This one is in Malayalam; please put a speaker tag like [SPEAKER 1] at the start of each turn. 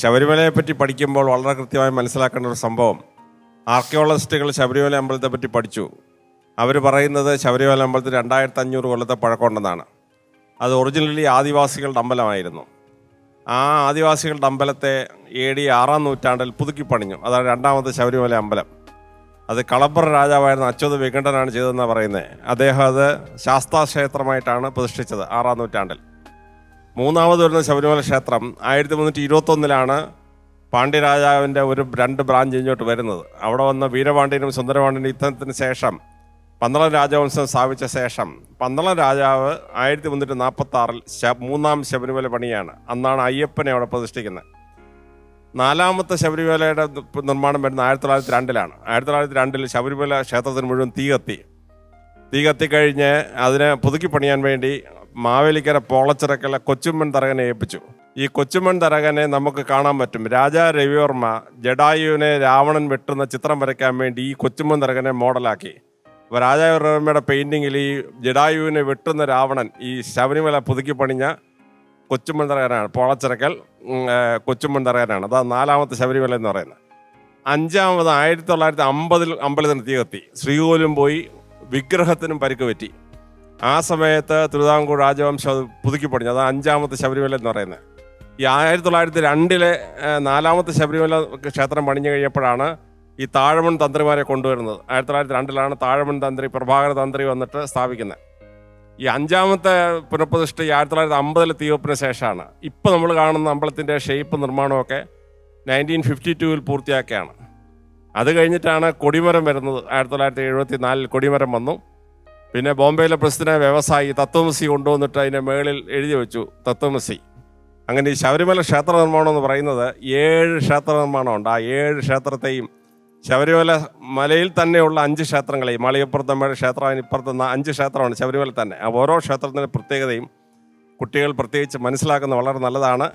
[SPEAKER 1] ശബരിമലയെ പറ്റി പഠിക്കുമ്പോൾ വളരെ കൃത്യമായി മനസ്സിലാക്കേണ്ട ഒരു സംഭവം, ആർക്കിയോളജിസ്റ്റുകൾ ശബരിമല അമ്പലത്തെ പറ്റി പഠിച്ചു. അവർ പറയുന്നത് ശബരിമല അമ്പലത്തിൽ 2500 കൊല്ലത്തെ പഴക്കമുണ്ടെന്നാണ്. അത് ഒറിജിനലി ആദിവാസികളുടെ അമ്പലമായിരുന്നു. ആ ആദിവാസികളുടെ അമ്പലത്തെ AD 6-ാം നൂറ്റാണ്ടിൽ പുതുക്കി പണിഞ്ഞു. അതാണ് രണ്ടാമത്തെ ശബരിമല അമ്പലം. അത് കളപ്പുറ രാജാവായിരുന്ന അച്യുത വികണ്ഠനാണ് ചെയ്തതെന്നാണ് പറയുന്നത്. അദ്ദേഹം അത് ശാസ്താക്ഷേത്രമായിട്ടാണ് പ്രതിഷ്ഠിച്ചത് 6-ാം നൂറ്റാണ്ടിൽ. മൂന്നാമത് വരുന്ന ശബരിമല ക്ഷേത്രം 1321 പാണ്ഡ്യരാജാവിൻ്റെ 2 ബ്രാഞ്ച് ഇങ്ങോട്ട് വരുന്നത്. അവിടെ വന്ന വീരപാണ്ഡ്യനും സുന്ദരപാണ്ഡ്യനും യുദ്ധത്തിന് ശേഷം പന്തളം രാജവംശം സ്ഥാപിച്ച ശേഷം പന്തളം രാജാവ് 1346 മൂന്നാം ശബരിമല പണിയാണ്. അന്നാണ് അയ്യപ്പനെ അവിടെ പ്രതിഷ്ഠിക്കുന്നത്. 4ാമത്തെ ശബരിമലയുടെ നിർമ്മാണം വരുന്നത് 1902 1902 ശബരിമല ക്ഷേത്രത്തിന് മുഴുവൻ തീ കത്തിക്കഴിഞ്ഞ് അതിനെ പുതുക്കി പണിയാൻ വേണ്ടി മാവേലിക്കര പോളച്ചിറക്കല കൊച്ചുമ്മൻ തരകനെ ഏൽപ്പിച്ചു. ഈ കൊച്ചുമ്മൻ തരകനെ നമുക്ക് കാണാൻ പറ്റും. രാജാ രവിവർമ്മ ജഡായുവിനെ രാവണൻ വെട്ടുന്ന ചിത്രം വരയ്ക്കാൻ വേണ്ടി ഈ കൊച്ചുമ്മൻ തരകനെ മോഡലാക്കി. അപ്പോൾ രാജാ രവിവർമ്മയുടെ പെയിൻറ്റിങ്ങിൽ ഈ ജഡായുവിനെ വെട്ടുന്ന രാവണൻ ഈ ശബരിമല പുതുക്കി പണിഞ്ഞ കൊച്ചുമ്മൻ തരകനാണ്. പോളച്ചിറക്കൽ കൊച്ചുമ്മൻ തരകനാണ്. അതാണ് 4ാമത്തെ ശബരിമല എന്ന് പറയുന്നത്. 5ാമത് 1950 അമ്പലത്തിന് തീ കത്തി. ശ്രീകോവിലും പോയി, വിഗ്രഹത്തിനും പരിക്ക് പറ്റി. ആ സമയത്ത് തിരുവിതാംകൂർ രാജവംശം അത് പുതുക്കി പണിഞ്ഞു. അതാണ് 5ാമത്തെ ശബരിമല എന്ന് പറയുന്നത്. ഈ 1902 4ാമത്തെ ശബരിമല ക്ഷേത്രം പണിഞ്ഞു കഴിഞ്ഞപ്പോഴാണ് ഈ താഴമൺ തന്ത്രിമാരെ കൊണ്ടുവരുന്നത്. 1902 താഴമൺ തന്ത്രി പ്രഭാകര തന്ത്രി വന്നിട്ട് സ്ഥാപിക്കുന്നത്. ഈ 5ാമത്തെ പുനഃപ്രതിഷ്ഠ 1950 തീവപ്പിന് ശേഷമാണ്. ഇപ്പോൾ നമ്മൾ കാണുന്ന അമ്പലത്തിൻ്റെ ഷേപ്പ് നിർമ്മാണമൊക്കെ 1952 പൂർത്തിയാക്കിയാണ്. അത് കഴിഞ്ഞിട്ടാണ് കൊടിമരം വരുന്നത്. 1974 കൊടിമരം വന്നു. പിന്നെ ബോംബെയിലെ പ്രസിദ്ധ വ്യവസായി തത്വമസി കൊണ്ടുവന്നിട്ട് അതിൻ്റെ മുകളിൽ എഴുതി വെച്ചു തത്വമസി. അങ്ങനെ ഈ ശബരിമല ക്ഷേത്ര നിർമ്മാണം എന്ന് പറയുന്നത് 7 ക്ഷേത്ര നിർമ്മാണമുണ്ട്. ആ 7 ക്ഷേത്രത്തെയും ശബരിമല മലയിൽ തന്നെയുള്ള 5 ക്ഷേത്രങ്ങളെയും, മലയപ്പുറത്തമ്മയുടെ ക്ഷേത്രം, അതിനിപ്പുറത്ത് 5 ക്ഷേത്രമാണ് ശബരിമല തന്നെ. ആ ഓരോ ക്ഷേത്രത്തിൻ്റെ പ്രത്യേകതയും കുട്ടികൾ പ്രത്യേകിച്ച് മനസ്സിലാക്കുന്നത് വളരെ നല്ലതാണ്.